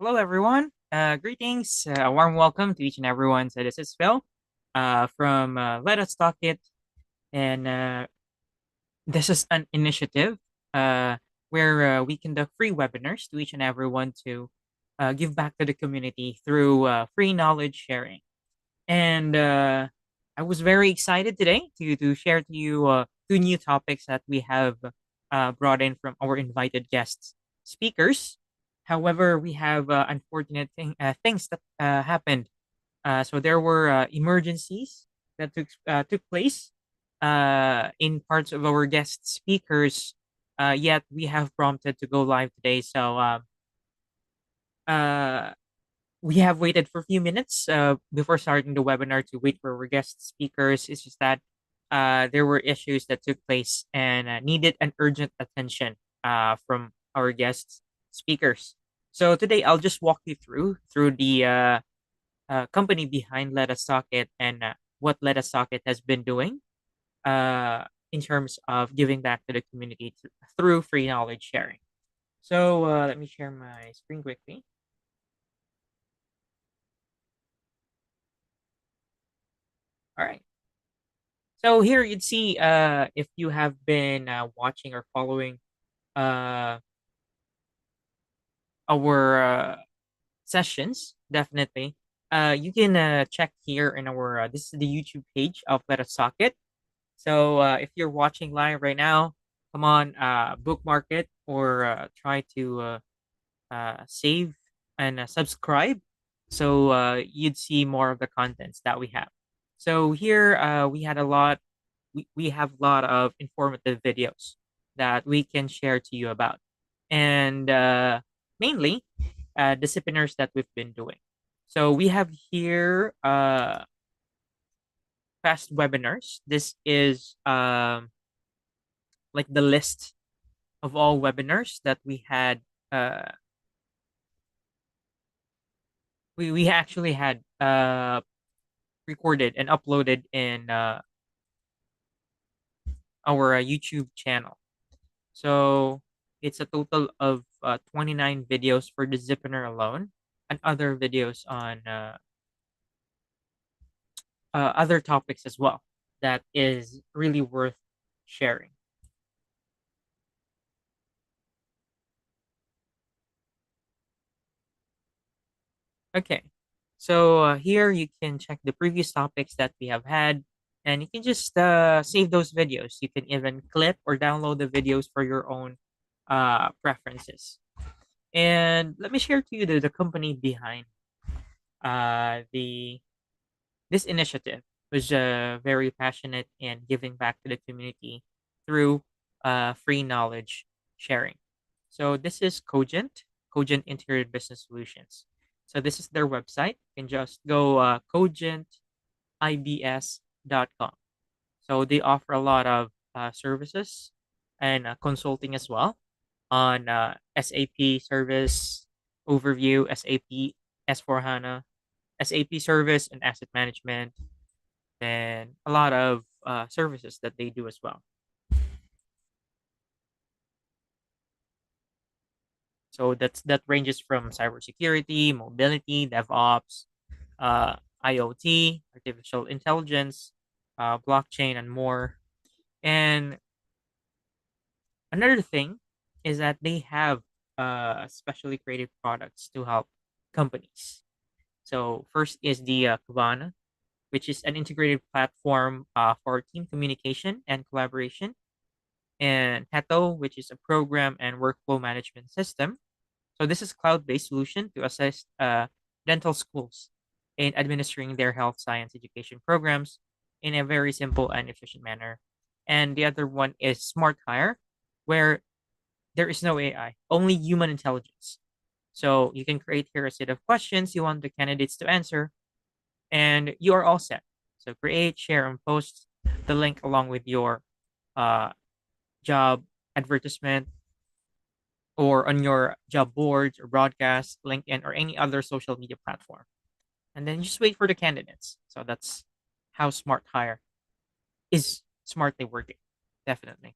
Hello, everyone. Greetings. A warm welcome to each and everyone. So this is Phil from Let Us Talk It, and this is an initiative where we conduct free webinars to each and everyone to give back to the community through free knowledge sharing. And I was very excited today to share to you two new topics that we have brought in from our invited guests speakers. However, we have unfortunate things that happened. So there were emergencies that took place in parts of our guest speakers. Yet we have prompted to go live today. So uh, we have waited for a few minutes before starting the webinar to wait for our guest speakers. It's just that there were issues that took place and needed an urgent attention from our guest speakers. So today I'll just walk you through the company behind Let Us Socket and what Let Us Socket has been doing in terms of giving back to the community through free knowledge sharing. So let me share my screen quickly. All right. So here you'd see if you have been watching or following uh, our sessions, definitely. You can check here in our this is the YouTube page of Let Us Socket. So if you're watching live right now, come on, bookmark it or try to save and subscribe, so you'd see more of the contents that we have. So here we had a lot. We have a lot of informative videos that we can share to you about, and mainly the Zipinars that we've been doing. So we have here past webinars. This is like the list of all webinars that we had. We actually had recorded and uploaded in our YouTube channel. So it's a total of 29 videos for the Zipinar alone, and other videos on other topics as well that is really worth sharing. Okay. So here you can check the previous topics that we have had, and you can just save those videos. You can even clip or download the videos for your own preferences. And let me share to you the company behind the this initiative was very passionate in giving back to the community through free knowledge sharing. So this is Cogent Interior Business Solutions. So this is their website. You can just go cogentibs.com. So they offer a lot of services and consulting as well on SAP service overview, SAP S4 HANA, SAP service and asset management, and a lot of services that they do as well. So that ranges from cybersecurity, mobility, DevOps, IoT, artificial intelligence, blockchain, and more. And another thing is that they have specially created products to help companies. So first is the Kavana, which is an integrated platform for team communication and collaboration, and Heto, which is a program and workflow management system. So this is cloud-based solution to assist dental schools in administering their health science education programs in a very simple and efficient manner. And the other one is Smart Hire, where there is no AI, only human intelligence. So you can create here a set of questions you want the candidates to answer, and you are all set. So create, share, and post the link along with your uh, job advertisement or on your job boards or broadcast, LinkedIn, or any other social media platform. And then just wait for the candidates. So that's how Smart Hire is smartly working. Definitely.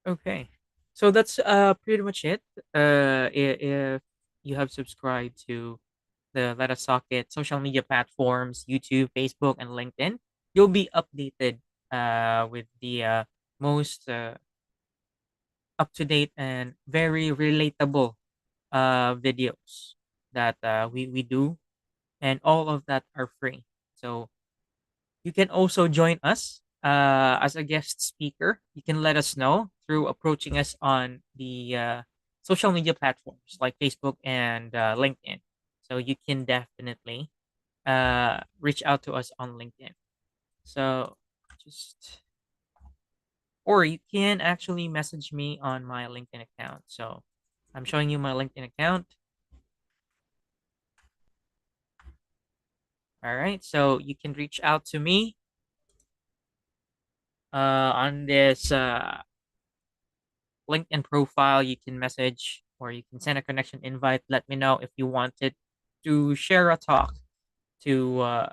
Okay. So that's pretty much it. If you have subscribed to the Let Us Socket social media platforms, YouTube, Facebook, and LinkedIn, you'll be updated with the most up to date and very relatable videos that we do, and all of that are free. So you can also join us as a guest speaker. You can let us know through approaching us on the social media platforms like Facebook and LinkedIn. So you can definitely reach out to us on LinkedIn. So just, or you can actually message me on my LinkedIn account. So I'm showing you my LinkedIn account. All right. So you can reach out to me on this LinkedIn profile. You can message or you can send a connection invite. Let me know if you wanted to share a talk to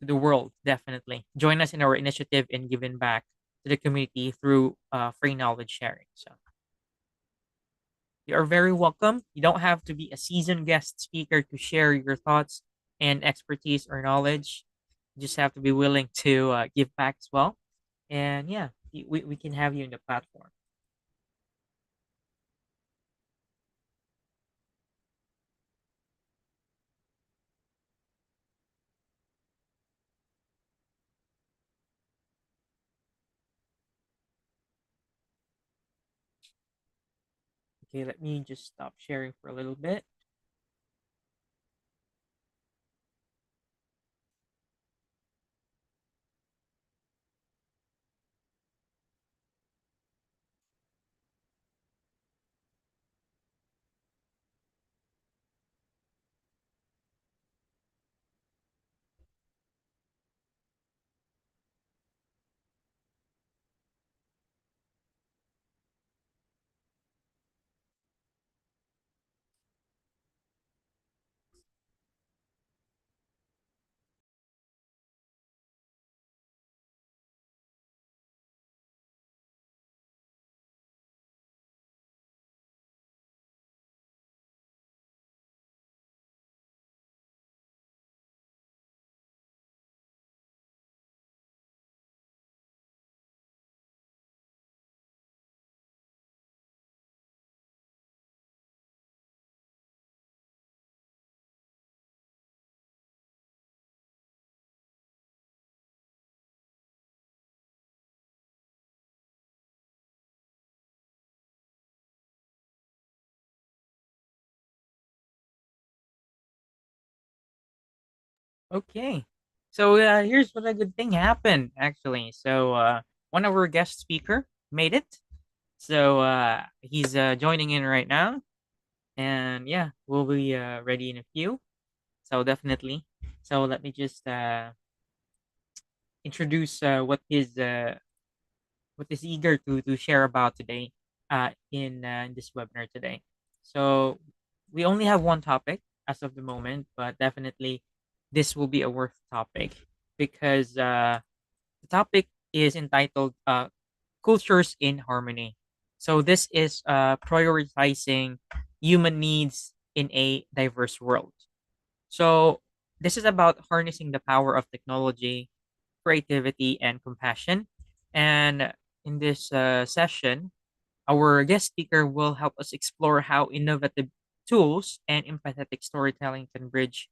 the world. Definitely join us in our initiative in giving back to the community through free knowledge sharing. So you are very welcome. You don't have to be a seasoned guest speaker to share your thoughts and expertise or knowledge. You just have to be willing to give back as well. And yeah, we can have you in the platform. Okay, let me just stop sharing for a little bit. Okay. So here's what a good thing happened actually. So one of our guest speaker made it. So he's joining in right now, and yeah, we'll be ready in a few. So definitely. So let me just introduce what is eager to share about today in this webinar today. So we only have one topic as of the moment, but definitely this will be a worth topic because the topic is entitled Cultures in Harmony. So this is prioritizing human needs in a diverse world. So this is about harnessing the power of technology, creativity, and compassion. And in this session, our guest speaker will help us explore how innovative tools and empathetic storytelling can bridge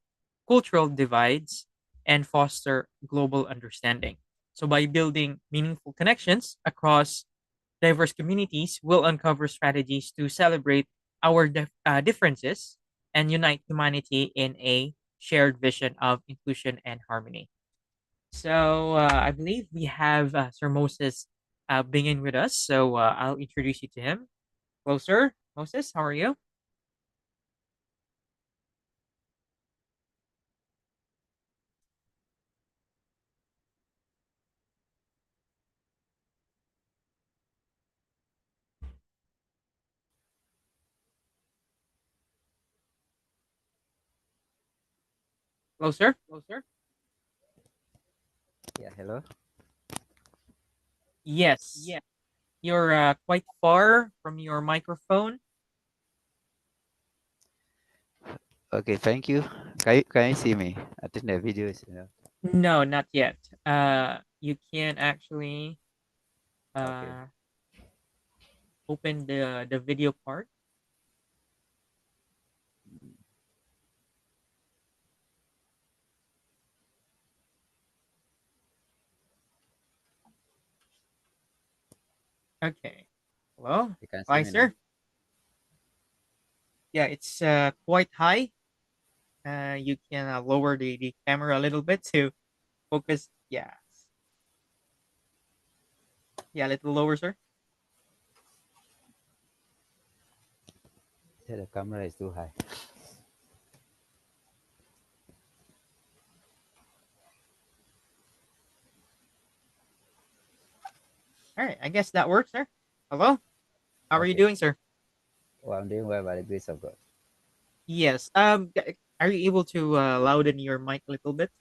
cultural divides and foster global understanding. So, by building meaningful connections across diverse communities, we'll uncover strategies to celebrate our differences and unite humanity in a shared vision of inclusion and harmony. So I believe we have Sir Moses being with us. So I'll introduce you to him. Hello, sir. Moses, how are you? Hello, sir. Hello, sir. Yeah, hello. Yes. Yeah. You're quite far from your microphone. Okay, thank you. Can you see me? I think the video is No, not yet. You can actually okay. uh, open the video part. Okay. Hello. You can see Hi, me now. sir. Yeah, it's quite high. You can lower the camera a little bit to focus. Yeah. Yeah, a little lower, sir. Yeah, the camera is too high. All right. I guess that works, sir. Hello. How are you Okay. doing, sir? Well, I'm doing well by the grace of God. Yes. Are you able to louden your mic a little bit?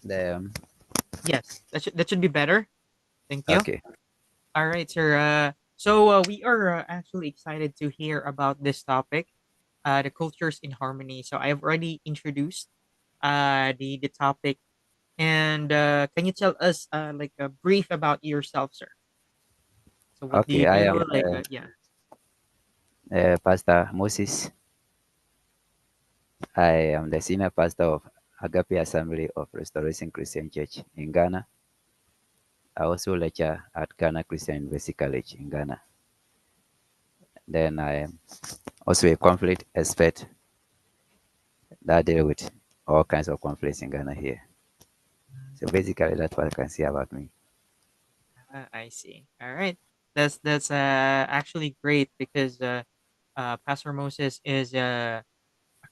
The Yes. That should be better. Thank you. okay. All right, sir. So we are actually excited to hear about this topic, the cultures in harmony. So I've already introduced the topic, and can you tell us like a brief about yourself, sir? So what do Okay, you I am do? Like yeah. Pastor Moses. I am the senior pastor of Agape Assembly of Restoration Christian Church in Ghana. I also lecture at Ghana Christian University College in Ghana. Then I am also a conflict expert that deal with all kinds of conflicts in Ghana here. So basically, that's what I can say about me. I see. All right. That's actually great because Pastor Moses is a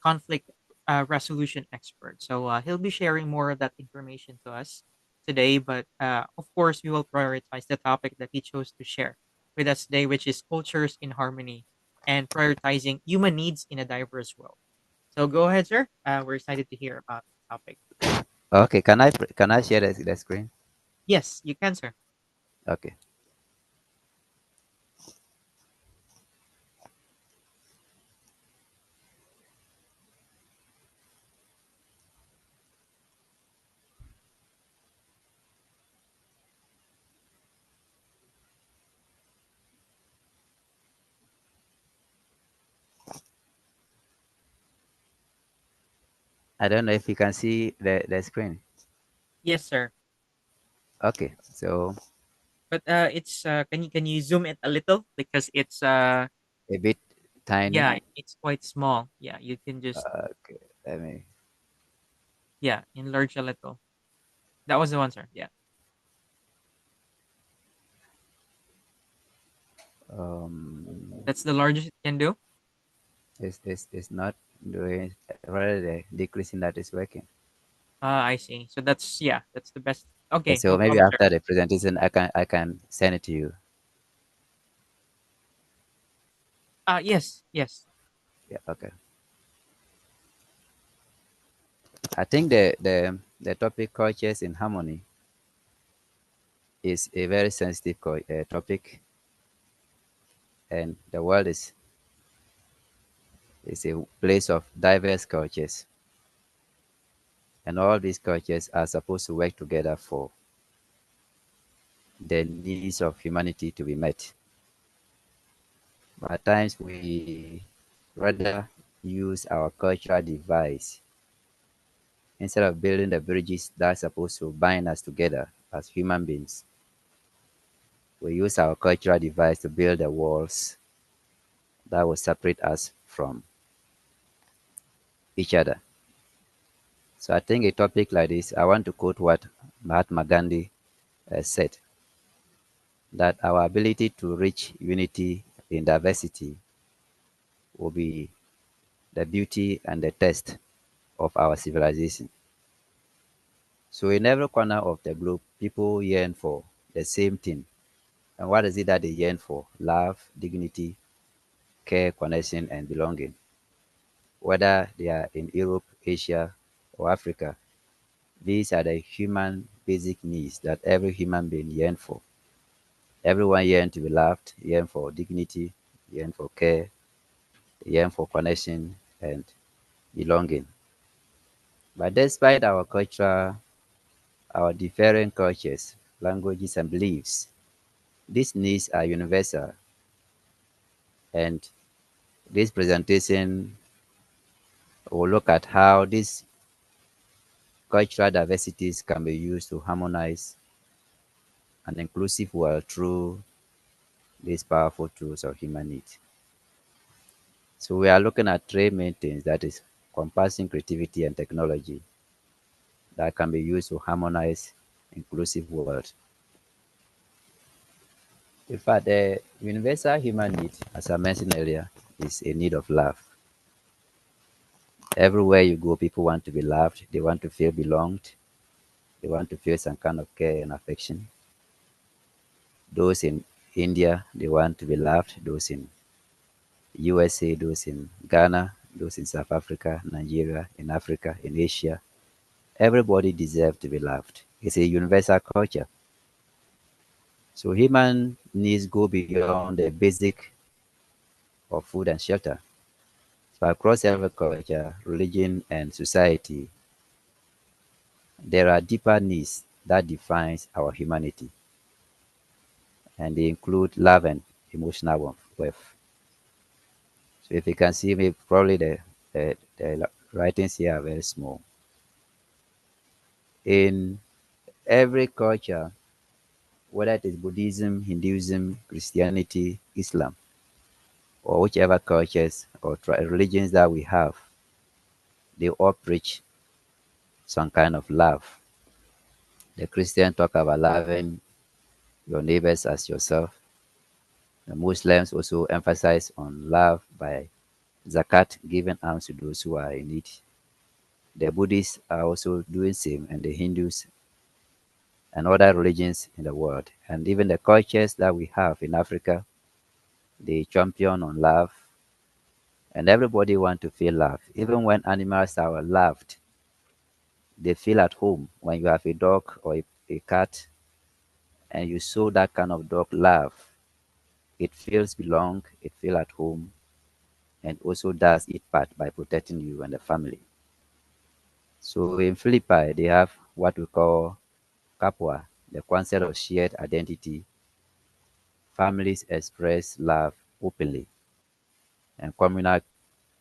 conflict resolution expert. So he'll be sharing more of that information to us today. But of course, we will prioritize the topic that he chose to share with us today, which is cultures in harmony and prioritizing human needs in a diverse world. So go ahead, sir. We're excited to hear about the topic. Okay, can I share the screen? Yes, you can, sir. Okay. I don't know if you can see the screen. Yes, sir. Okay, so But it's can you zoom it a little because it's a bit tiny. yeah, it's quite small. Yeah, you can just Okay, let me. yeah, enlarge a little. That was the one, sir. Yeah. Um, That's the largest it can do. it's not doing rather the decreasing that is working. I see. So that's yeah, that's the best. Okay, Okay, so no maybe problem, sir. after the presentation, I can send it to you. Yes, yes. Yeah. Okay. I think the topic cultures in harmony is a very sensitive topic, and the world is a place of diverse cultures, and all these cultures are supposed to work together for the needs of humanity to be met. But at times we rather use our cultural device instead of building the bridges that are supposed to bind us together as human beings. We use our cultural device to build the walls that will separate us from each other. So I think a topic like this, I want to quote what Mahatma Gandhi said, that our ability to reach unity in diversity will be the beauty and the test of our civilization. So in every corner of the globe, people yearn for the same thing. And what is it that they yearn for? Love, dignity, care, connection, and belonging. Whether they are in Europe, Asia, or Africa, these are the human basic needs that every human being yearns for. Everyone yearn to be loved, yearn for dignity, yearn for care, yearn for connection and belonging. But despite our culture, our different cultures, languages, and beliefs, these needs are universal. And this presentation will look at how these cultural diversities can be used to harmonize an inclusive world through these powerful tools of human need. So we are looking at three main things, that is compassing creativity and technology that can be used to harmonize inclusive world. In fact, the universal human need, as I mentioned earlier, is a need of love. Everywhere you go, people want to be loved. They want to feel belonged. They want to feel some kind of care and affection. Those in India, they want to be loved. Those in USA, those in Ghana, those in South Africa, Nigeria, in Africa, in Asia. Everybody deserves to be loved. It's a universal culture. So human needs go beyond the basic of food and shelter. So across every culture, religion, and society, there are deeper needs that defines our humanity, and they include love and emotional warmth. So if you can see me, probably the writings here are very small. In every culture, whether it is Buddhism, Hinduism, Christianity, Islam, or whichever cultures or religions that we have, they all preach some kind of love. The Christian talk about loving your neighbors as yourself. The Muslims also emphasize on love by zakat, giving alms to those who are in need. The Buddhists are also doing same, and the Hindus and other religions in the world. And even the cultures that we have in Africa, they champion on love, and everybody want to feel loved. Even when animals are loved, they feel at home. When you have a dog or a cat and you show that kind of dog love, it feels belong, it feel at home, and also does its part by protecting you and the family. So in Philippi, they have what we call Kapwa, the concept of shared identity. Families express love openly, and communal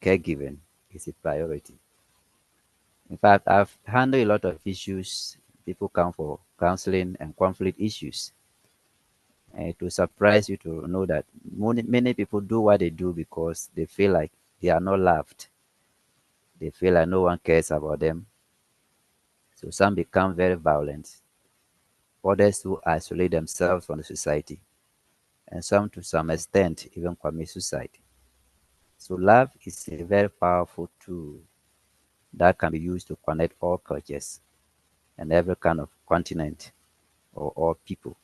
caregiving is a priority. In fact, I've handled a lot of issues. People come for counseling and conflict issues. And it will surprise you to know that many people do what they do because they feel like they are not loved. They feel like no one cares about them. So some become very violent. Others who isolate themselves from the society. And some, to some extent, even commit suicide. So love is a very powerful tool that can be used to connect all cultures and every kind of continent or all people.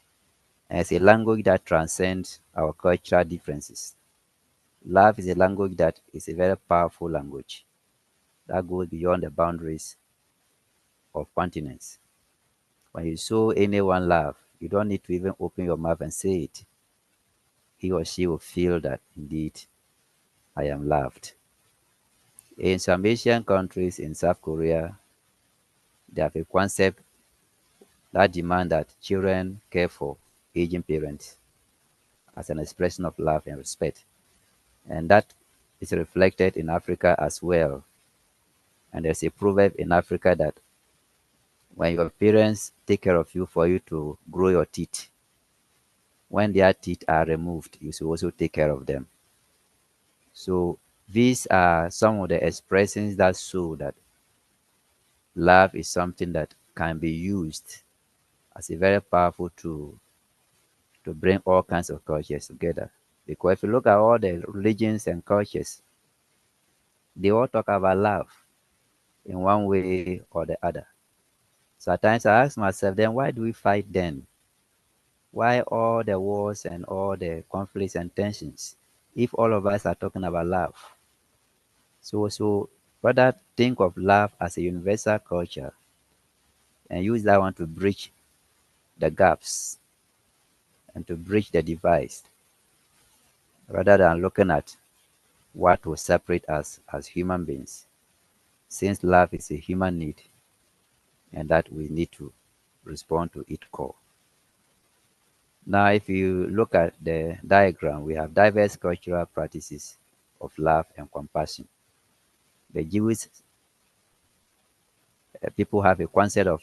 And it's a language that transcends our cultural differences. Love is a language that is a very powerful language that goes beyond the boundaries of continents. When you show anyone love, you don't need to even open your mouth and say it. He or she will feel that indeed I am loved. In some Asian countries, in South Korea, they have a concept that demand that children care for aging parents as an expression of love and respect. And that is reflected in Africa as well. And there's a proverb in Africa that when your parents take care of you for you to grow your teeth, when their teeth are removed, you should also take care of them. So these are some of the expressions that show that love is something that can be used as a very powerful tool to bring all kinds of cultures together. Because if you look at all the religions and cultures, they all talk about love in one way or the other. So at times I ask myself, then why do we fight then? Why all the wars and all the conflicts and tensions if all of us are talking about love? So rather think of love as a universal culture and use that one to bridge the gaps and to bridge the divide rather than looking at what will separate us as human beings, since love is a human need and that we need to respond to its core. Now, if you look at the diagram, we have diverse cultural practices of love and compassion. The Jewish people have a concept of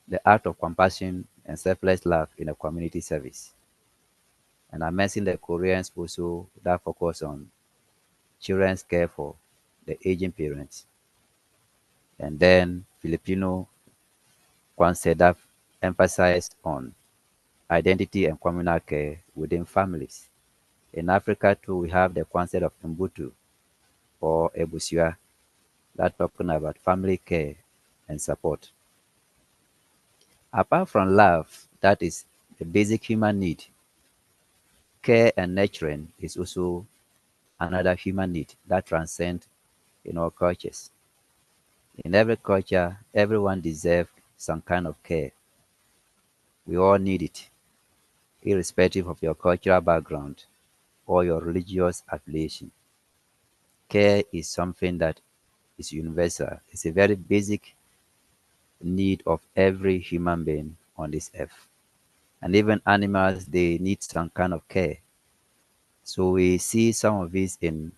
the act of compassion and selfless love in a community service. And I mentioned the Koreans also that focus on children's care for the aging parents. And then Filipino concept that emphasized on identity and communal care within families. In Africa too, we have the concept of Mbutu or Ebusua that talking about family care and support. Apart from love, that is the basic human need, care and nurturing is also another human need that transcends in all cultures. In every culture, everyone deserves some kind of care. We all need it, irrespective of your cultural background or your religious affiliation. Care is something that is universal. It's a very basic need of every human being on this earth. And even animals, they need some kind of care. So we see some of this in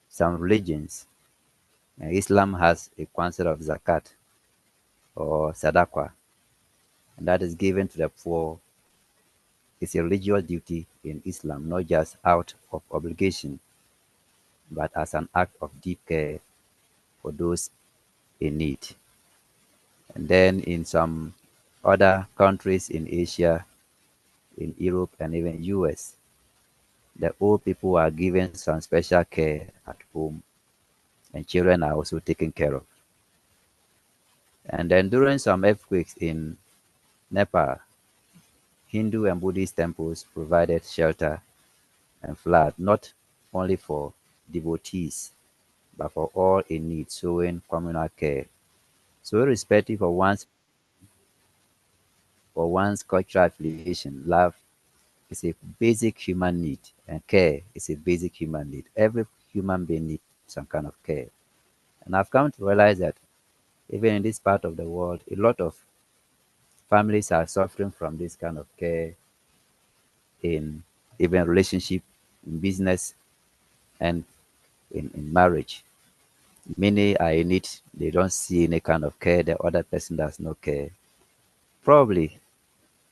some religions. Islam has a concept of zakat or sadaqah, and that is given to the poor. It's a religious duty in Islam, not just out of obligation, but as an act of deep care for those in need. And then in some other countries in Asia, in Europe, and even US, the old people are given some special care at home, and children are also taken care of. And then during some earthquakes in Nepal, Hindu and Buddhist temples provided shelter and flood not only for devotees but for all in need, showing communal care. So irrespective of one's cultural affiliation, love is a basic human need and care is a basic human need. Every human being needs some kind of care. And I've come to realize that even in this part of the world, a lot of families are suffering from this kind of care in even relationship, in business, and in marriage. Many are in it, they don't see any kind of care, the other person does not care. Probably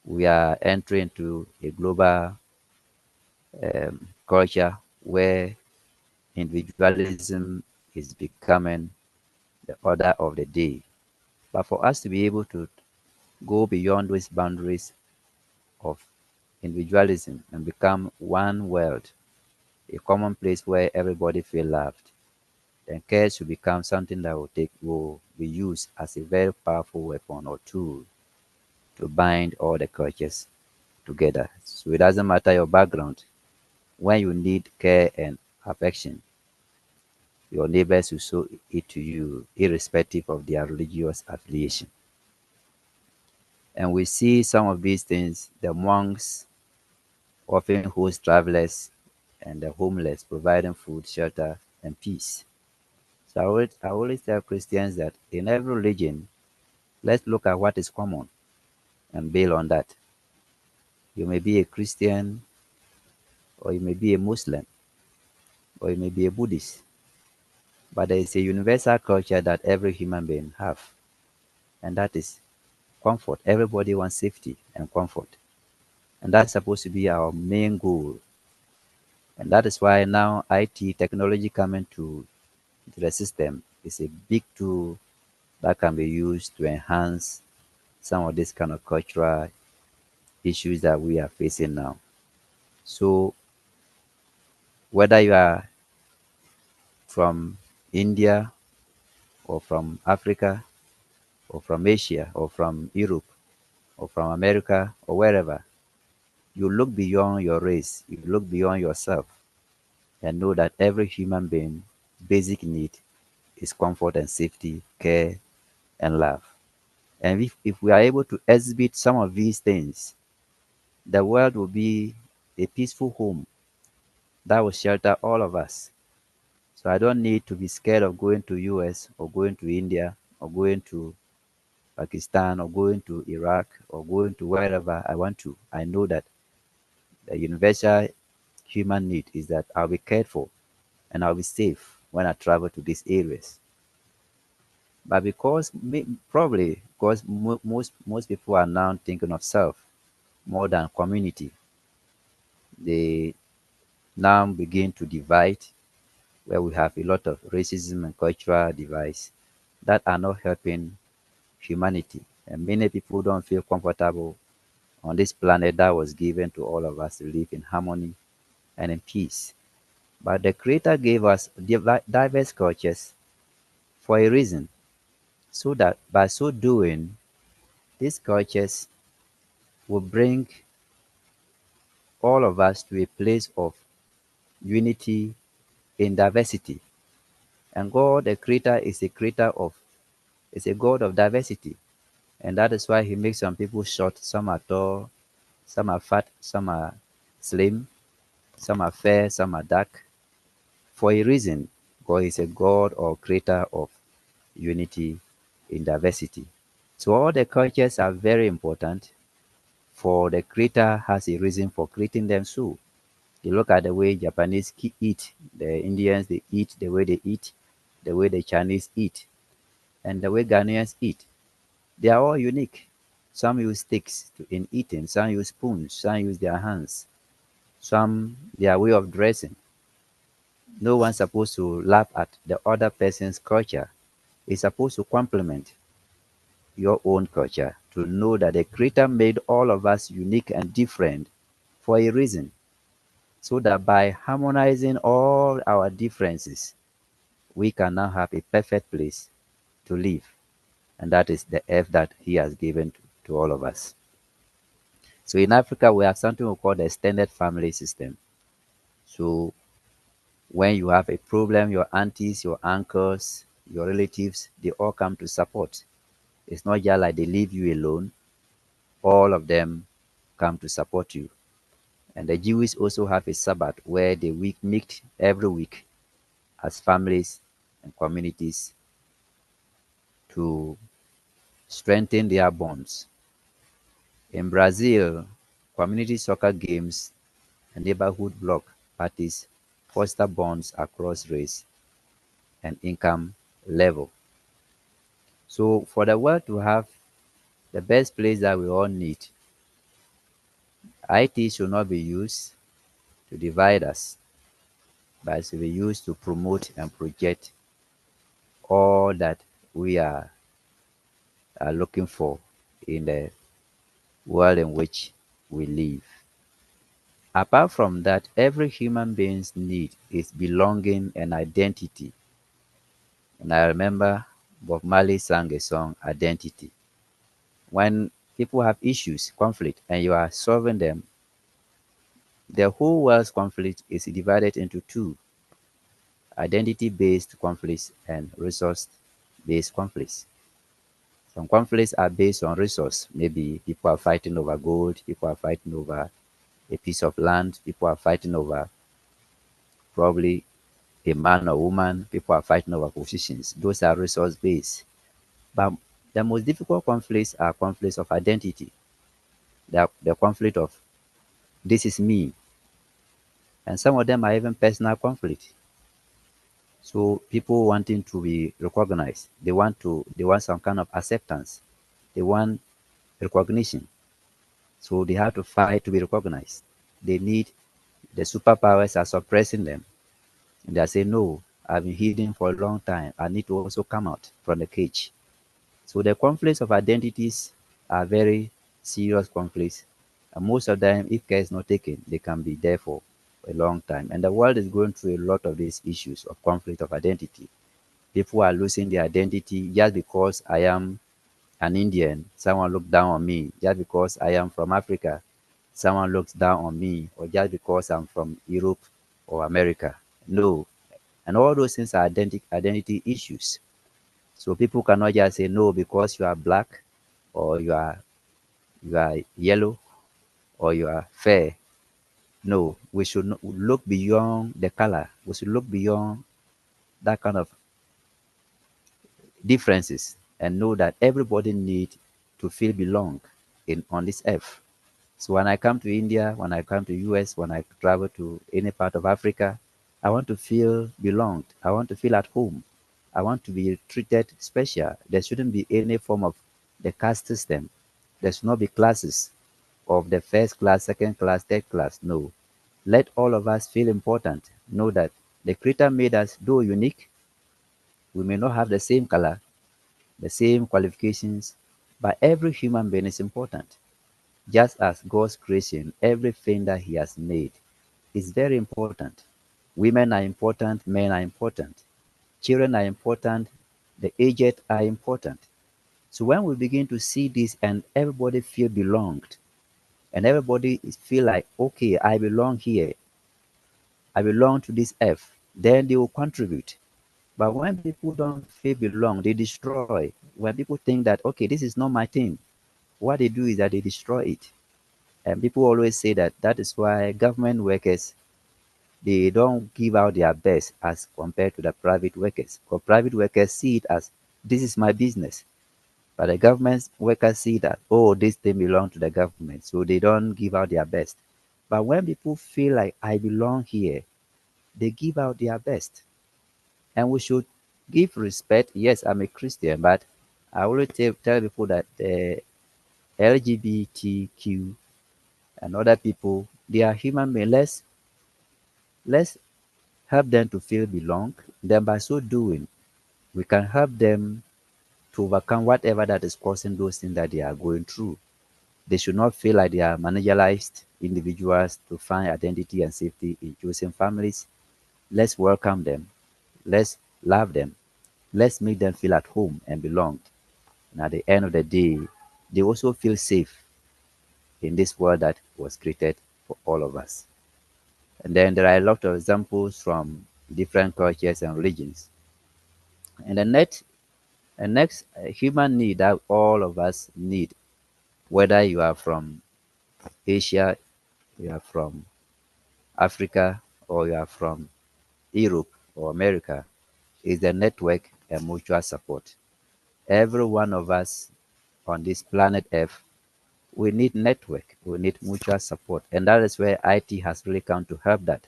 we are entering into a global culture where individualism is becoming the order of the day. But for us to be able to go beyond those boundaries of individualism and become one world, a common place where everybody feel loved, then care should become something that will be used as a very powerful weapon or tool to bind all the cultures together. So it doesn't matter your background. When you need care and affection, your neighbors will show it to you, irrespective of their religious affiliation. And we see some of these things. The monks often host travelers and the homeless, providing food, shelter, and peace. So I always tell Christians that in every religion, let's look at what is common and build on that. You may be a Christian, or you may be a Muslim, or you may be a Buddhist, but there is a universal culture that every human being have, and that is comfort. Everybody wants safety and comfort, and that's supposed to be our main goal. And that is why now IT technology coming to the system is a big tool that can be used to enhance some of this kind of cultural issues that we are facing now. So whether you are from India or from Africa or from Asia or from Europe or from America or wherever, you look beyond your race, you look beyond yourself and know that every human being basic need is comfort and safety, care and love. And if we are able to exhibit some of these things, the world will be a peaceful home that will shelter all of us. So I don't need to be scared of going to US or going to India or going to Pakistan or going to Iraq or going to wherever I want to. I know that the universal human need is that I'll be cared for and I'll be safe when I travel to these areas. But because probably because most people are now thinking of self more than community, they now begin to divide where we have a lot of racism and cultural divides that are not helping humanity. And many people don't feel comfortable on this planet that was given to all of us to live in harmony and in peace. But the Creator gave us diverse cultures for a reason, so that by so doing, these cultures will bring all of us to a place of unity in diversity. And God, the Creator, is a God of diversity. And that is why He makes some people short, some are tall, some are fat, some are slim, some are fair, some are dark. For a reason, God is a God or creator of unity in diversity. So all the cultures are very important, for the creator has a reason for creating them so. You look at the way Japanese eat, the Indians they eat, the way they eat, the way the Chinese eat, and the way Ghanaians eat. They are all unique. Some use sticks in eating, some use spoons, some use their hands, some their way of dressing. No one's supposed to laugh at the other person's culture. It's supposed to complement your own culture, to know that the Creator made all of us unique and different for a reason, so that by harmonizing all our differences, we can now have a perfect place to live. And that is the earth that He has given to all of us. So in Africa, we have something we call the extended family system. So when you have a problem, your aunties, your uncles, your relatives, they all come to support. It's not just like they leave you alone. All of them come to support you. And the Jews also have a Sabbath where they meet every week as families and communities to strengthen their bonds. In Brazil, community soccer games and neighborhood block parties foster bonds across race and income level. So for the world to have the best place that we all need, IT should not be used to divide us, but it should be used to promote and project all that we are looking for in the world in which we live. Apart from that, every human being's need is belonging and identity. And I remember Bob Marley sang a song, Identity. When people have issues, conflict, and you are solving them, the whole world's conflict is divided into two: identity-based conflicts and resource-based conflicts. Some conflicts are based on resource. Maybe people are fighting over gold, people are fighting over a piece of land, people are fighting over probably a man or woman, people are fighting over positions. Those are resource-based. But the most difficult conflicts are conflicts of identity. The conflict of this is me. And some of them are even personal conflict. So people wanting to be recognized, they want some kind of acceptance. They want recognition. So they have to fight to be recognized. They need the superpowers are suppressing them. And they say, no, I've been hidden for a long time. I need to also come out from the cage. So the conflicts of identities are very serious conflicts. And most of them, if care is not taken, they can be there for a long time. And the world is going through a lot of these issues of conflict of identity. People are losing their identity just because I am an Indian. Someone look down on me. Just because I am from Africa, someone looks down on me. Or just because I'm from Europe or America. No. And all those things are identity issues. So people cannot just say no because you are black or you are yellow or you are fair. No, we should look beyond the color. We should look beyond that kind of differences and know that everybody need to feel belong in on this earth. So when I come to India, when I come to US, when I travel to any part of Africa, I want to feel belonged. I want to feel at home. I want to be treated special. There shouldn't be any form of the caste system. There should not be classes of the first class, second class, third class. No. Let all of us feel important. Know that the Creator made us, though unique, we may not have the same color, the same qualifications, but every human being is important. Just as God's creation, everything that He has made is very important. Women are important, men are important, children are important, the aged are important. So when we begin to see this and everybody feel belonged, and everybody feel like, okay, I belong here, I belong to this earth, then they will contribute. But when people don't feel belong, they destroy. When people think that, okay, this is not my thing, what they do is that they destroy it. And people always say that that is why government workers, they don't give out their best as compared to the private workers. Because private workers see it as this is my business. But the government workers see that, oh, this thing belongs to the government. So they don't give out their best. But when people feel like I belong here, they give out their best. And we should give respect. Yes, I'm a Christian, but I always tell people that the LGBTQ and other people, they are human beings. Let's help them to feel belong. Then by so doing, we can help them to overcome whatever that is causing those things that they are going through. They should not feel like they are marginalized individuals to find identity and safety in choosing families. Let's welcome them. Let's love them. Let's make them feel at home and belonged. And at the end of the day, they also feel safe in this world that was created for all of us. And then there are a lot of examples from different cultures and religions. And the next human need that all of us need, whether you are from Asia, you are from Africa, or you are from Europe or America, is the network and mutual support. Every one of us on this planet Earth, we need network, we need mutual support. And that is where IT has really come to help that.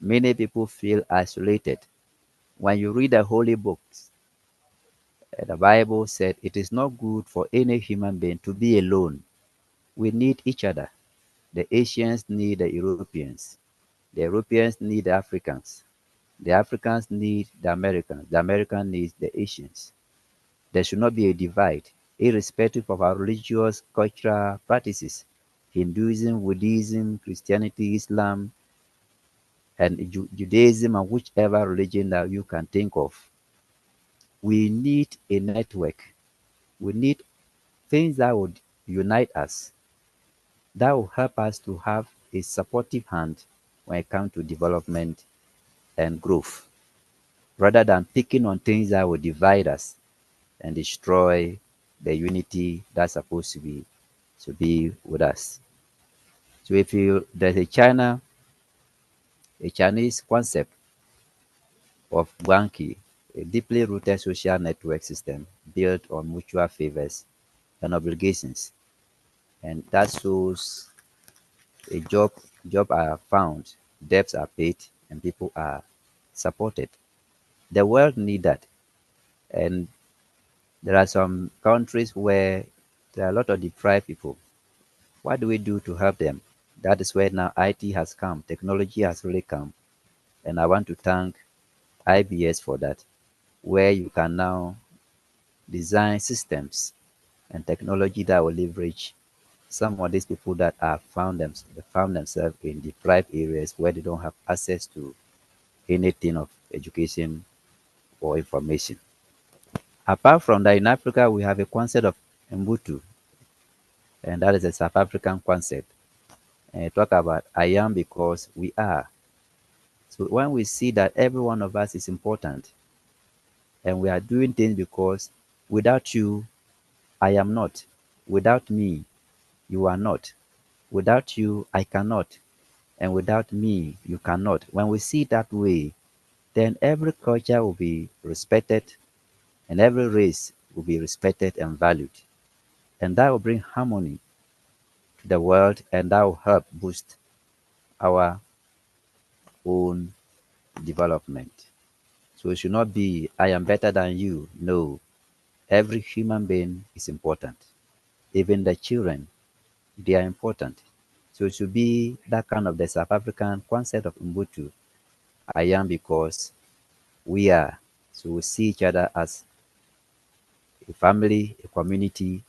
Many people feel isolated. When you read the holy books, the Bible said it is not good for any human being to be alone. We need each other. The Asians need the Europeans. The Europeans need the Africans. The Africans need the Americans. The Americans need the Asians. There should not be a divide, irrespective of our religious, cultural practices. Hinduism, Buddhism, Christianity, Islam, and Judaism, and whichever religion that you can think of. We need a network. We need things that would unite us, that will help us to have a supportive hand when it comes to development and growth, rather than picking on things that will divide us and destroy the unity that's supposed to be with us. So if you there's a Chinese concept of Guanqi, a deeply rooted social network system built on mutual favors and obligations, and that shows a job are found, debts are paid, and people are supported. The world need that, and there are some countries where there are a lot of deprived people. What do we do to help them? That is where now IT has come, technology has really come, and I want to thank IBS for that, where you can now design systems and technology that will leverage some of these people that are found themselves in deprived areas where they don't have access to anything of education or information. Apart from that, in Africa, we have a concept of Ubuntu, and that is a South African concept. And it talk about I am because we are. So when we see that every one of us is important and we are doing things because without you, I am not. Without me, you are not. Without you, I cannot. And without me, you cannot. When we see it that way, then every culture will be respected and every race will be respected and valued. And that will bring harmony to the world and that will help boost our own development. So it should not be, I am better than you. No, every human being is important. Even the children, they are important. So it should be that kind of the South African concept of Ubuntu. I am because we are. So we see each other as a family, a community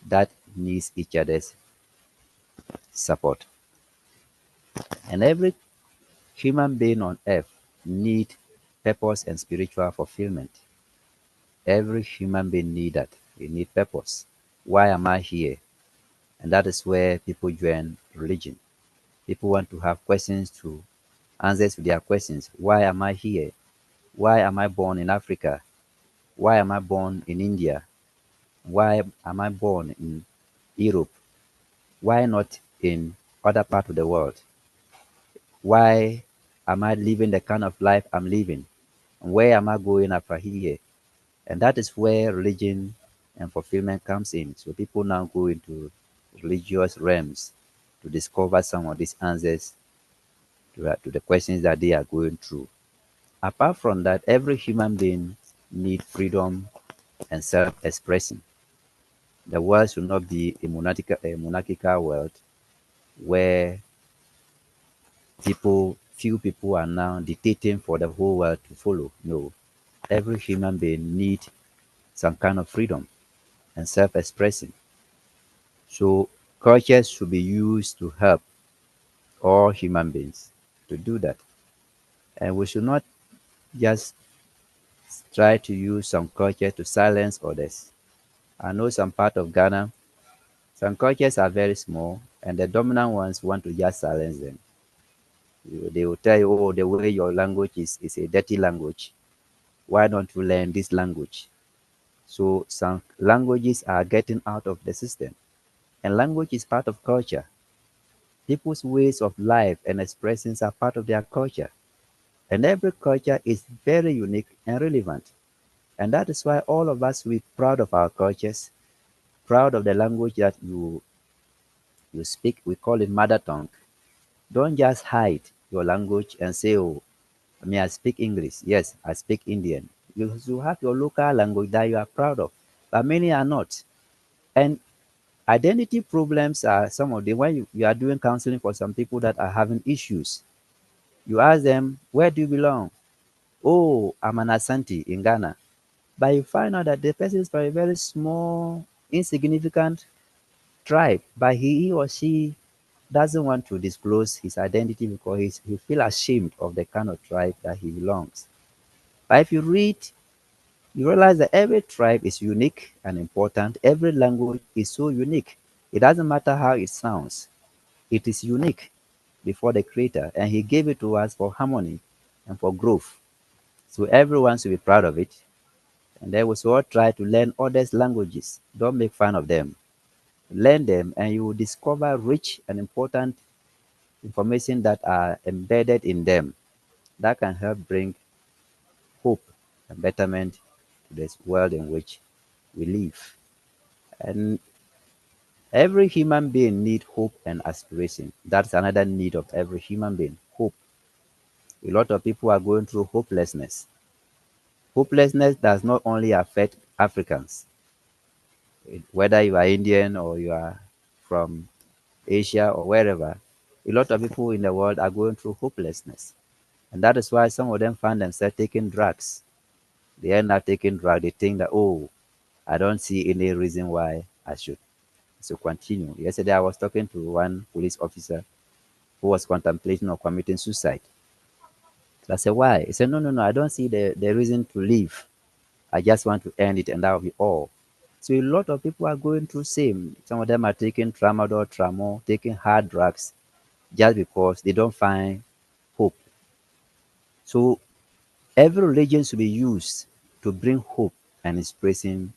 that needs each other's support. And every human being on earth need purpose and spiritual fulfillment. Every human being need that. They need purpose. Why am I here? And that is where people join religion. People want to have questions to answers to their questions. Why am I here? Why am I born in Africa? Why am I born in India? Why am I born in Europe? Why not in other part of the world? Why am I living the kind of life I'm living? And where am I going after here? And that is where religion and fulfillment comes in. So people now go into religious realms to discover some of these answers to the questions that they are going through. Apart from that, every human being needs freedom and self-expression. The world should not be a monarchical world where few people are now dictating for the whole world to follow. No, every human being needs some kind of freedom and self-expression. So culture should be used to help all human beings to do that. And we should not just try to use some culture to silence others. I know some part of Ghana, some cultures are very small, and the dominant ones want to just silence them. They will tell you, oh, the way your language is a dirty language. Why don't you learn this language? So some languages are getting out of the system, and language is part of culture. People's ways of life and expressions are part of their culture, and every culture is very unique and relevant. And that is why all of us we proud of our cultures, proud of the language that you speak. We call it mother tongue. Don't just hide your language and say, oh, I speak English. Yes, I speak Indian. You have your local language that you are proud of, but many are not. And identity problems are some of them. When you are doing counseling for some people that are having issues, you ask them, where do you belong? Oh, I'm an Asante in Ghana. But you find out that the person is from a very small, insignificant tribe, but he or she doesn't want to disclose his identity because he feel ashamed of the kind of tribe that he belongs. But if you read, you realize that every tribe is unique and important. Every language is so unique. It doesn't matter how it sounds. It is unique before the creator, and he gave it to us for harmony and for growth. So everyone should be proud of it. And then we should all try to learn others' languages. Don't make fun of them. Learn them, and you will discover rich and important information that are embedded in them that can help bring hope and betterment to this world in which we live. And every human being needs hope and aspiration. That's another need of every human being, hope. A lot of people are going through hopelessness. Hopelessness does not only affect Africans, whether you are Indian or you are from Asia or wherever. A lot of people in the world are going through hopelessness. And that is why some of them find themselves taking drugs. They end up taking drugs. They think that, oh, I don't see any reason why I should. So continue. Yesterday, I was talking to one police officer who was contemplating or committing suicide. So I said, why? He said, no, no, no, I don't see the reason to live. I just want to end it and that will be all. So a lot of people are going through same. Some of them are taking tramadol, tramol, taking hard drugs just because they don't find hope. So every religion should be used to bring hope and inspiration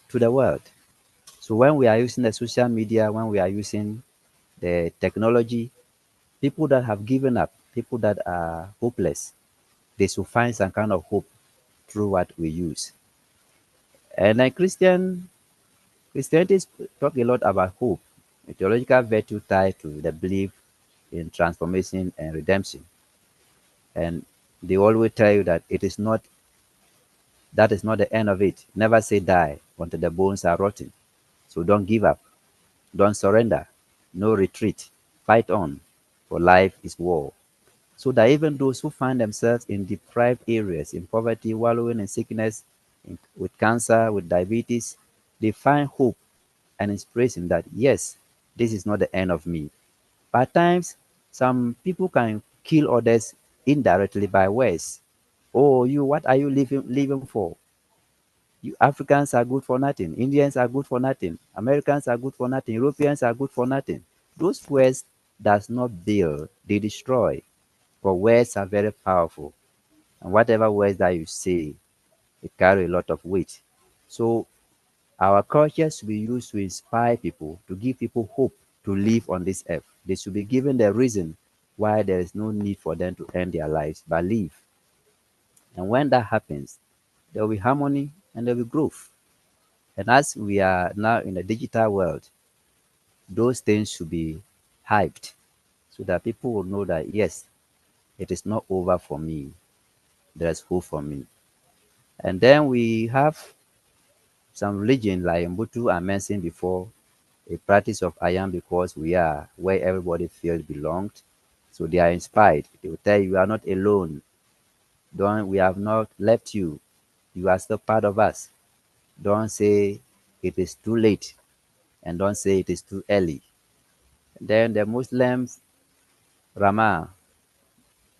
to the world. So when we are using the social media, when we are using the technology, people that have given up, people that are hopeless, they should find some kind of hope through what we use. And then Christianity talk a lot about hope, a theological virtue tied to the belief in transformation and redemption. And they always tell you that that is not the end of it. Never say die until the bones are rotting. So don't give up. Don't surrender. No retreat. Fight on. For life is war. So that even those who find themselves in deprived areas, in poverty, wallowing in sickness, with cancer, with diabetes, they find hope and inspiration that yes, this is not the end of me. But at times, some people can kill others indirectly by words. Oh, you, what are you living for? You Africans are good for nothing. Indians are good for nothing. Americans are good for nothing. Europeans are good for nothing. Those words does not build, they destroy. But words are very powerful. And whatever words that you say, it carry a lot of weight. So our culture should be used to inspire people, to give people hope to live on this earth. They should be given the reason why there is no need for them to end their lives, but live. And when that happens, there will be harmony and there will be growth. And as we are now in the digital world, those things should be hyped so that people will know that yes, it is not over for me. There's hope for me. And then we have some religion like Mbutu I mentioned before, a practice of I am because we are, where everybody feels belonged. So they are inspired. They will tell you, you are not alone. Don't we have not left you. You are still part of us. Don't say it is too late and don't say it is too early. Then the Muslims Rama,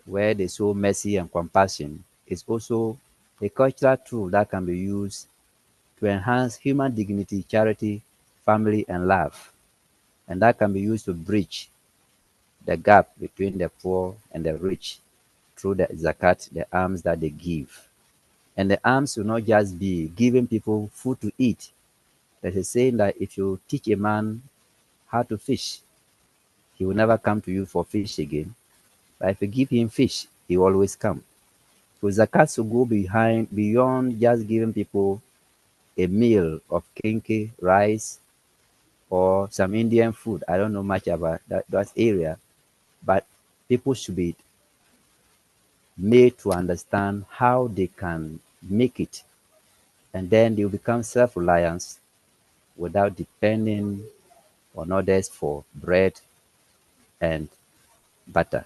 where they show mercy and compassion, is also a cultural tool that can be used to enhance human dignity, charity, family, and love. And that can be used to bridge the gap between the poor and the rich through the zakat, the alms that they give. And the alms will not just be giving people food to eat. There's a saying that if you teach a man how to fish, he will never come to you for fish again. But if you give him fish, he will always come. So zakat will go beyond just giving people a meal of kinky rice or some Indian food. I don't know much about that area, but people should be made to understand how they can make it, and then they will become self-reliant without depending on others for bread and butter.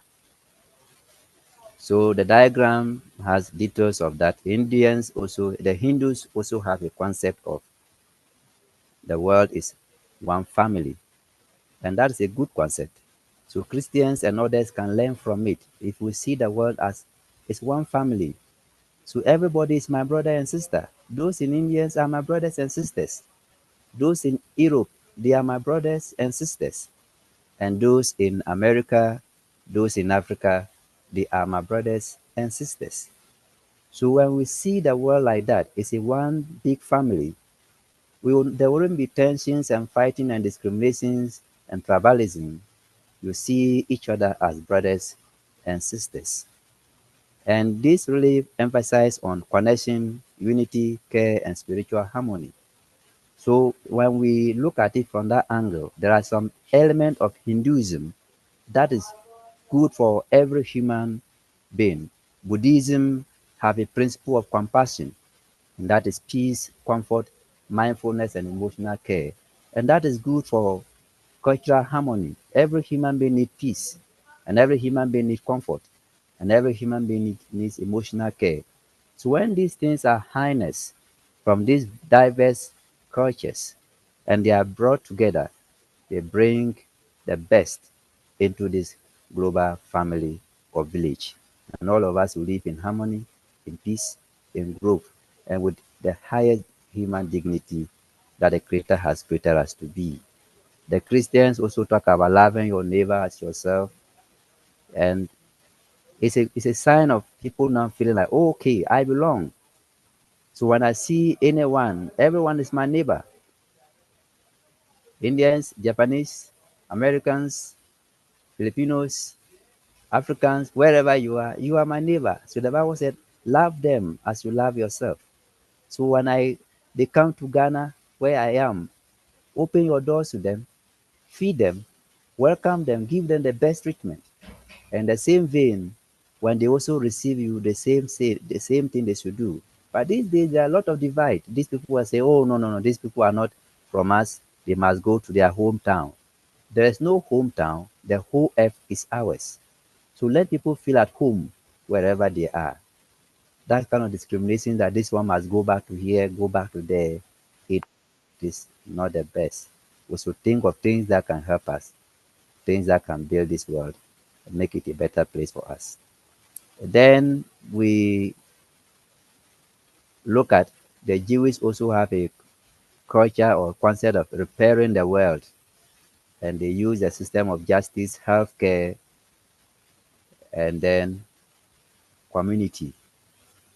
So the diagram has details of that. The Hindus also have a concept of the world is one family, and that is a good concept. So Christians and others can learn from it. If we see the world as it's one family, so everybody is my brother and sister. Those in Indians are my brothers and sisters. Those in Europe, they are my brothers and sisters. And those in America, those in Africa, they are my brothers and sisters. So when we see the world like that, it's a one big family. There wouldn't be tensions and fighting and discriminations and tribalism. You see each other as brothers and sisters. And this really emphasizes on connection, unity, care, and spiritual harmony. So when we look at it from that angle, there are some element of Hinduism that is good for every human being. Buddhism have a principle of compassion, and that is peace, comfort, mindfulness, and emotional care. And that is good for cultural harmony. Every human being needs peace, and every human being needs comfort, and every human being needs emotional care. So when these things are harnessed from these diverse cultures and they are brought together, they bring the best into this global family or village. And all of us will live in harmony, in peace, in growth, and with the highest human dignity that the Creator has created us to be. The Christians also talk about loving your neighbor as yourself, and it's a sign of people now feeling like, oh, okay, I belong. So when I see anyone, everyone is my neighbor. Indians, Japanese, Americans, Filipinos, Africans, wherever you are my neighbor. So the Bible said, love them as you love yourself. So when they come to Ghana, where I am, open your doors to them, feed them, welcome them, give them the best treatment. And the same vein, when they also receive you, the same thing they should do. But these days there are a lot of divide. These people will say, oh no, no, no, these people are not from us, they must go to their hometown. There is no hometown, the whole earth is ours. So let people feel at home wherever they are. That kind of discrimination that this one must go back to here, go back to there, it is not the best. We should think of things that can help us, things that can build this world and make it a better place for us. Then we look at the Jewish also have a culture or concept of repairing the world, and they use a system of justice, healthcare, and then community.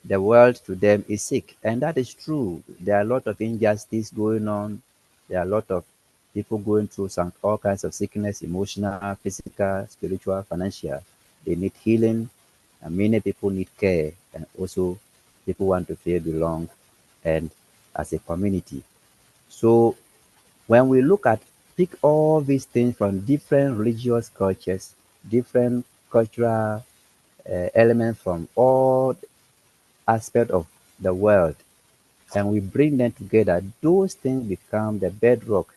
The world to them is sick, and that is true. There are a lot of injustice going on. There are a lot of people going through some all kinds of sickness, emotional, physical, spiritual, financial. They need healing, and many people need care, and also people want to feel belong and as a community. So when we look at pick all these things from different religious cultures, different cultural elements from all aspects of the world, and we bring them together, those things become the bedrock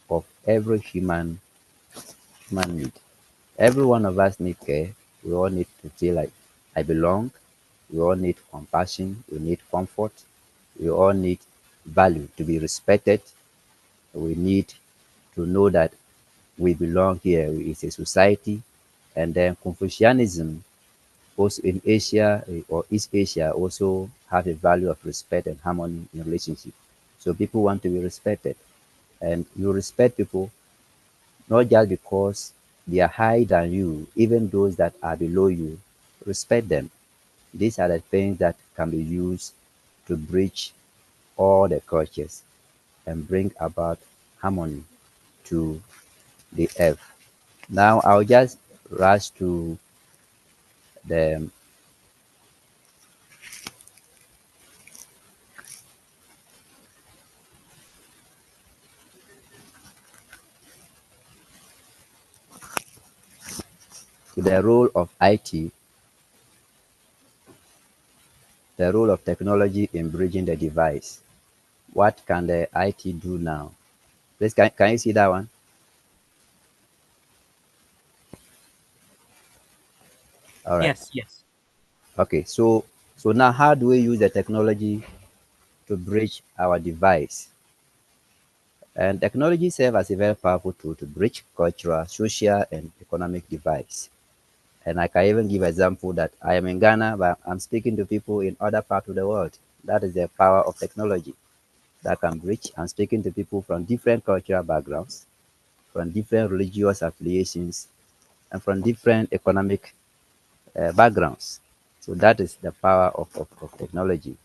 of every human need. Every one of us need care. We all need to feel like I belong. We all need compassion. We need comfort. We all need value to be respected. We need to know that we belong here. It's a society. And then Confucianism, also in Asia or East Asia, also have a value of respect and harmony in relationship. So people want to be respected. And you respect people not just because they are higher than you, even those that are below you, respect them. These are the things that can be used to bridge all the cultures and bring about harmony to the earth. Now I'll just rush the the role of IT, the role of technology in bridging the device. What can the IT do now? Please, can you see that one? All right. Yes, yes. Okay. So now how do we use the technology to bridge our device? And technology serves as a very powerful tool to bridge cultural, social, and economic divides. And I can even give example that I am in Ghana, but I'm speaking to people in other parts of the world. That is the power of technology that can bridge. I'm speaking to people from different cultural backgrounds, from different religious affiliations, and from different economic backgrounds. So that is the power of technology.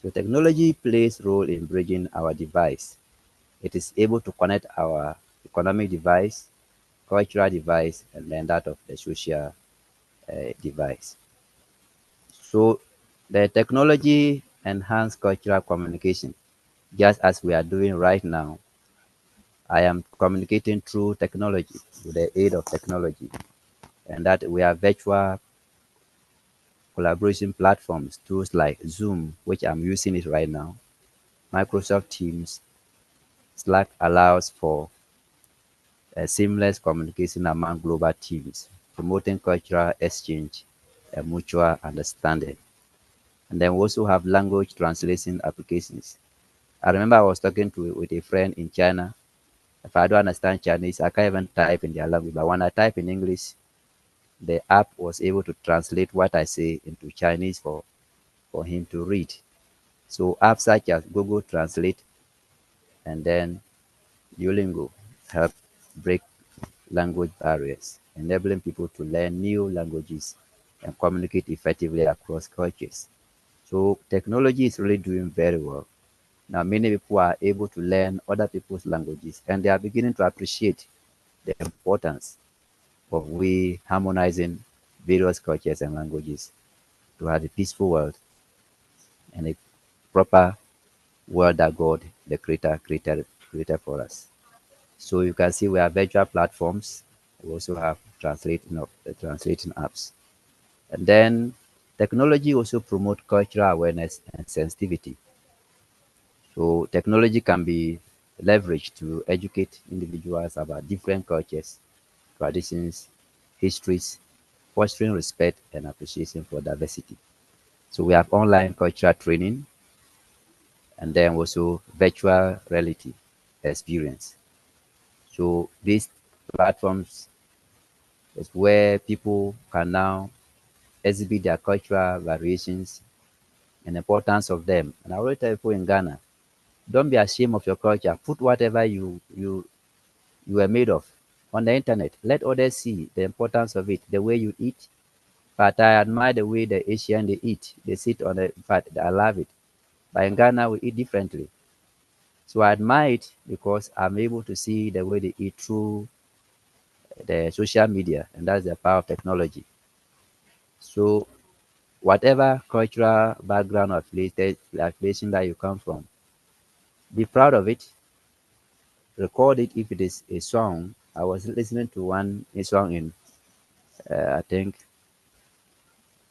So technology plays role in bridging our device. It is able to connect our economic device, cultural device, and then that of the social device. So the technology enhance cultural communication, just as we are doing right now. I am communicating through technology with the aid of technology, and that we have virtual collaboration platforms, tools like Zoom, which I'm using it right now. Microsoft Teams, Slack allows for a seamless communication among global teams, promoting cultural exchange and mutual understanding. And then we also have language translation applications. I remember I was talking with a friend in China. If I don't understand Chinese, I can't even type in their language. But when I type in English, the app was able to translate what I say into Chinese for him to read. So apps such as Google Translate and then Duolingo help break language barriers, enabling people to learn new languages and communicate effectively across cultures. So technology is really doing very well. Now many people are able to learn other people's languages and they are beginning to appreciate the importance of we harmonizing various cultures and languages to have a peaceful world and a proper world that God, the Creator, created for us. So you can see we have virtual platforms. We also have translating apps, and then technology also promote cultural awareness and sensitivity. So technology can be leveraged to educate individuals about different cultures, traditions, histories, fostering respect and appreciation for diversity. So we have online cultural training and then also virtual reality experience. So these platforms is where people can now exhibit their cultural variations and importance of them. And I always tell people in Ghana, don't be ashamed of your culture. Put whatever you were made of on the internet. Let others see the importance of it, the way you eat. But I admire the way the Asian they eat. They sit on the in fact I love it. But in Ghana we eat differently. So I admire it because I'm able to see the way they eat through the social media, and that's the power of technology. So whatever cultural background or affiliation that you come from, be proud of it, record it if it is a song. I was listening to a song in I think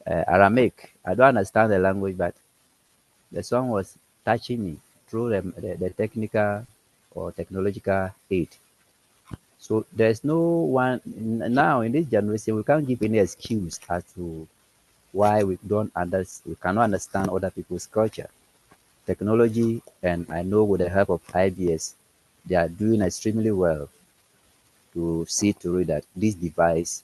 Aramaic. I don't understand the language, but the song was touching me through the technical or technological aid. So there's no one now in this generation. We can't give any excuse as to why we cannot understand other people's culture. Technology, and I know with the help of IBS, they are doing extremely well to see to it that this device,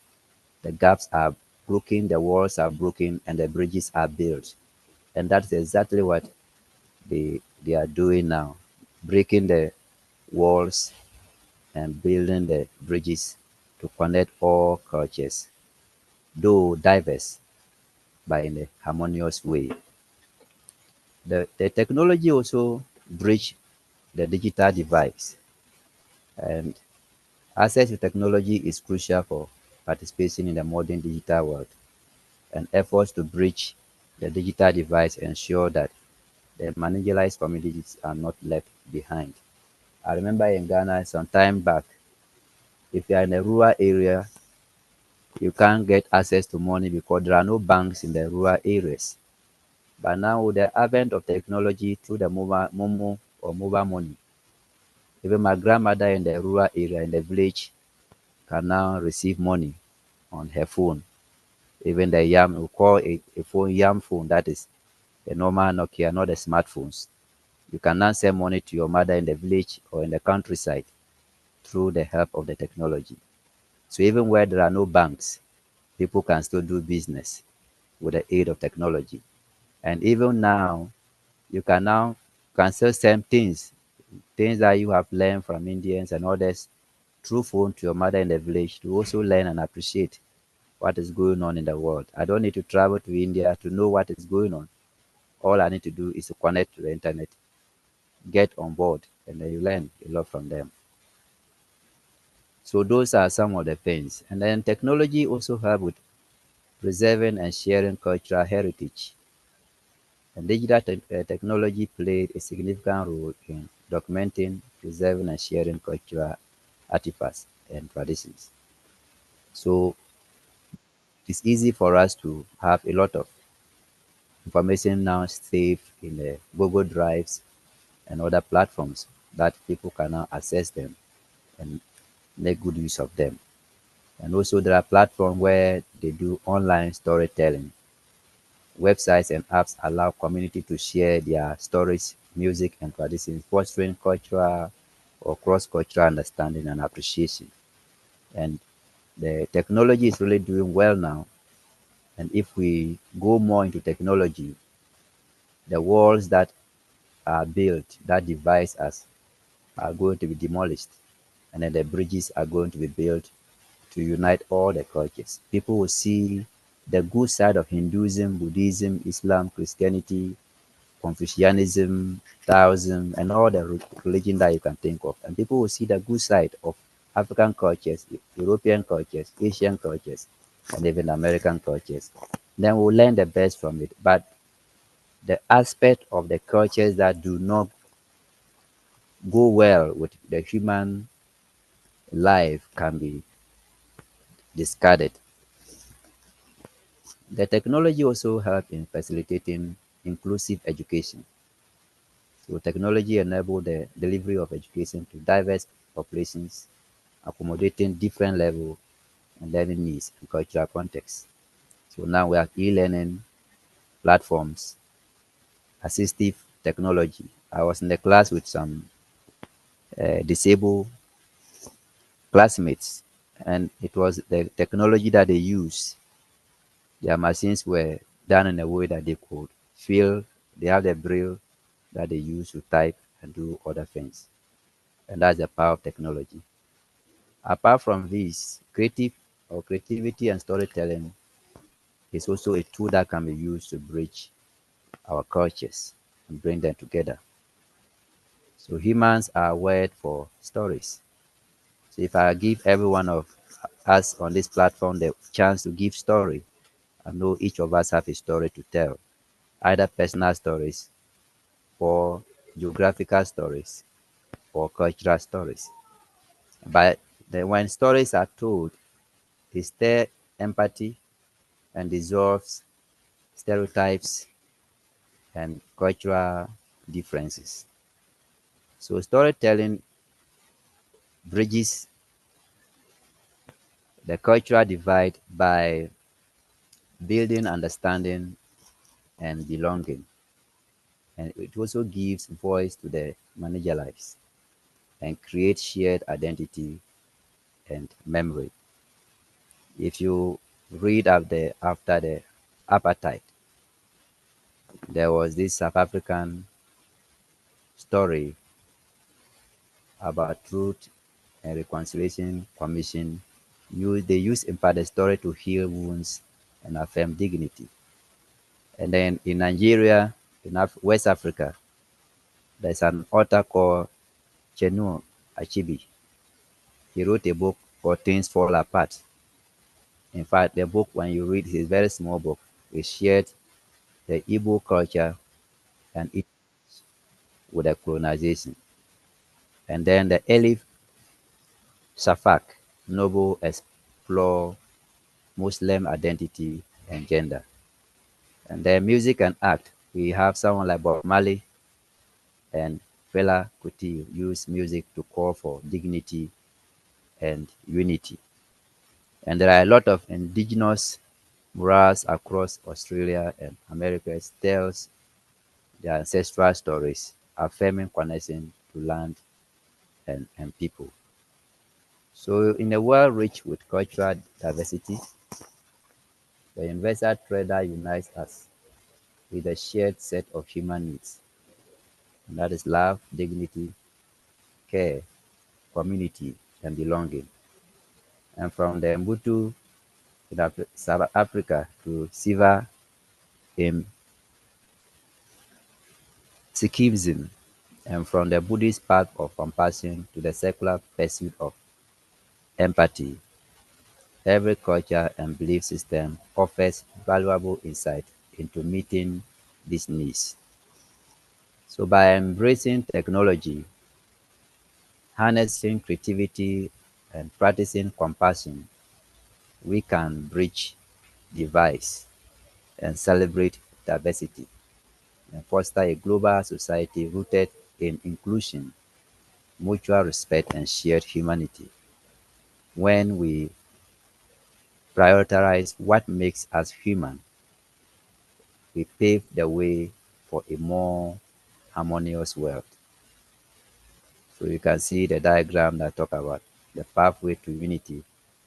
the gaps are broken, the walls are broken, and the bridges are built. And that's exactly what they are doing now, breaking the walls and building the bridges to connect all cultures, though diverse, but in a harmonious way. The technology also bridge the digital divides, and access to technology is crucial for participation in the modern digital world, and efforts to bridge the digital divides ensure that the marginalized communities are not left behind. I remember in Ghana some time back, if you are in a rural area, you can't get access to money because there are no banks in the rural areas. But now with the advent of technology through the mobile Momo or mobile money, even my grandmother in the rural area in the village can now receive money on her phone. Even the yam, we call it a phone yam phone, that is the normal Nokia, not the smartphones. You can now send money to your mother in the village or in the countryside through the help of the technology. So even where there are no banks, people can still do business with the aid of technology. And even now, you can still send things that you have learned from Indians and others through phone to your mother in the village to also learn and appreciate what is going on in the world. I don't need to travel to India to know what is going on. All I need to do is to connect to the internet, get on board, and then you learn a lot from them. So those are some of the things. And then technology also help with preserving and sharing cultural heritage. And digital technology played a significant role in documenting, preserving, and sharing cultural artifacts and traditions. So it's easy for us to have a lot of information now saved in the Google Drives and other platforms that people can now access them and make good use of them. And also there are platforms where they do online storytelling. Websites and apps allow community to share their stories, music, and traditions, fostering cultural or cross-cultural understanding and appreciation. And the technology is really doing well now. And if we go more into technology, the walls that are built that divide us are going to be demolished, and then the bridges are going to be built to unite all the cultures. People will see the good side of Hinduism, Buddhism, Islam, Christianity, Confucianism, Taoism, and all the religion that you can think of. And people will see the good side of African cultures, European cultures, Asian cultures, and even American cultures. Then we'll learn the best from it. But the aspect of the cultures that do not go well with the human life can be discarded. The technology also help in facilitating inclusive education. So technology enable the delivery of education to diverse populations, accommodating different level and learning needs and cultural contexts. So now we have e-learning platforms, assistive technology. I was in the class with some disabled classmates, and it was the technology that they use. Their machines were done in a way that they could feel. They have the braille that they use to type and do other things. And that's the power of technology. Apart from this, creativity and storytelling is also a tool that can be used to bridge our cultures and bring them together. So humans are wired for stories. So if I give every one of us on this platform the chance to give story, I know each of us have a story to tell, either personal stories or geographical stories or cultural stories. But when stories are told, they stir empathy and dissolves stereotypes and cultural differences. So storytelling bridges the cultural divide by building understanding and belonging. And it also gives voice to the marginalized and creates shared identity and memory. If you read after the apartheid, there was this South African story about Truth and Reconciliation Commission. They use in part the story to heal wounds and affirm dignity. And then in Nigeria, in West Africa, there's an author called Chinua Achebe. He wrote a book called Things Fall Apart. In fact, the book, when you read, it's a very small book. It shared the Igbo culture and it with the colonization. And then the early Shafak novel explore Muslim identity and gender. And then music and art, we have someone like Bob Marley and Fela Kuti use music to call for dignity and unity. And there are a lot of indigenous murals across Australia and America tells their ancestral stories, affirming connection to land and people. So in a world rich with cultural diversity, the universal thread that unites us with a shared set of human needs, and that is love, dignity, care, community, and belonging. And from the Mbutu in South Africa to Siva in Sikhism, and from the Buddhist path of compassion to the secular pursuit of empathy, every culture and belief system offers valuable insight into meeting these needs. So by embracing technology, harnessing creativity, and practicing compassion, we can bridge divides and celebrate diversity and foster a global society rooted in inclusion, mutual respect, and shared humanity. When we prioritize what makes us human, we pave the way for a more harmonious world. So you can see the diagram that talk about the pathway to unity,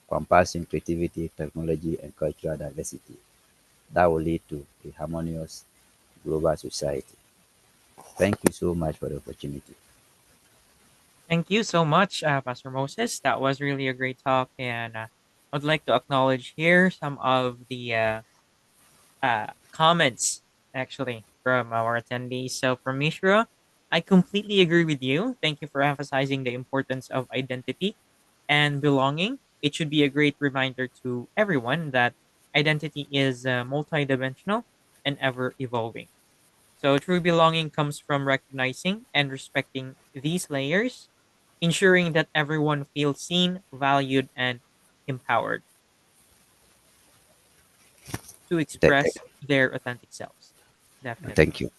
compassion, creativity, technology, and cultural diversity. That will lead to a harmonious global society. Thank you so much for the opportunity. Thank you so much, Pastor Moses. That was really a great talk, and I'd like to acknowledge here some of the comments actually from our attendees. So, from Mishra, I completely agree with you. Thank you for emphasizing the importance of identity. And belonging, it should be a great reminder to everyone that identity is multidimensional and ever evolving. So, true belonging comes from recognizing and respecting these layers, ensuring that everyone feels seen, valued, and empowered to Th- th- express their authentic selves. Definitely. Thank you.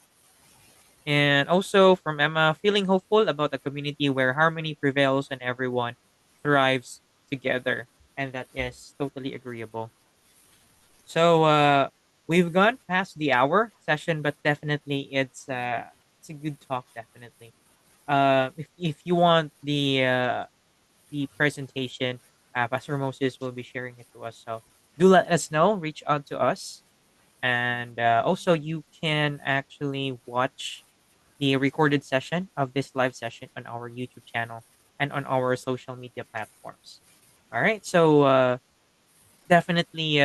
And also from Emma, feeling hopeful about a community where harmony prevails and everyone thrives together. And that is totally agreeable. So we've gone past the hour session, but definitely it's a good talk, definitely. If you want the presentation, Pastor Moses will be sharing it to us. So do let us know, reach out to us. And also you can actually watch the recorded session of this live session on our YouTube channel and on our social media platforms. All right. So definitely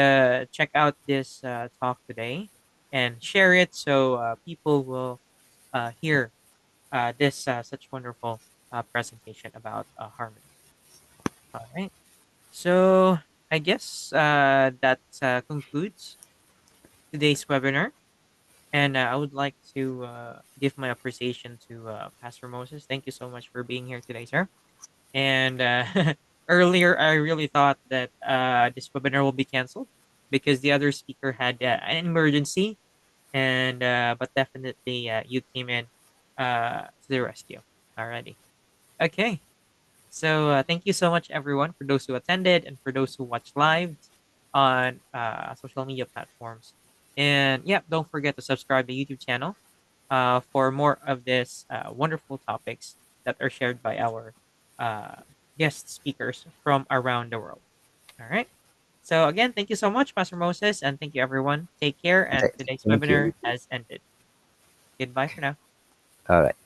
check out this talk today and share it so people will hear this such wonderful presentation about harmony. All right. So I guess that concludes today's webinar. And I would like to give my appreciation to Pastor Moses. Thank you so much for being here today, sir. And earlier, I really thought that this webinar will be canceled because the other speaker had an emergency, and but definitely you came in to the rescue. Alrighty. Okay. So thank you so much, everyone, for those who attended and for those who watched live on social media platforms. And yeah, don't forget to subscribe to the YouTube channel for more of this wonderful topics that are shared by our uh, guest speakers from around the world. All right. So again, thank you so much, Pastor Moses, and thank you, everyone. Take care, and today's Thank you. webinar has ended. Goodbye for now. All right.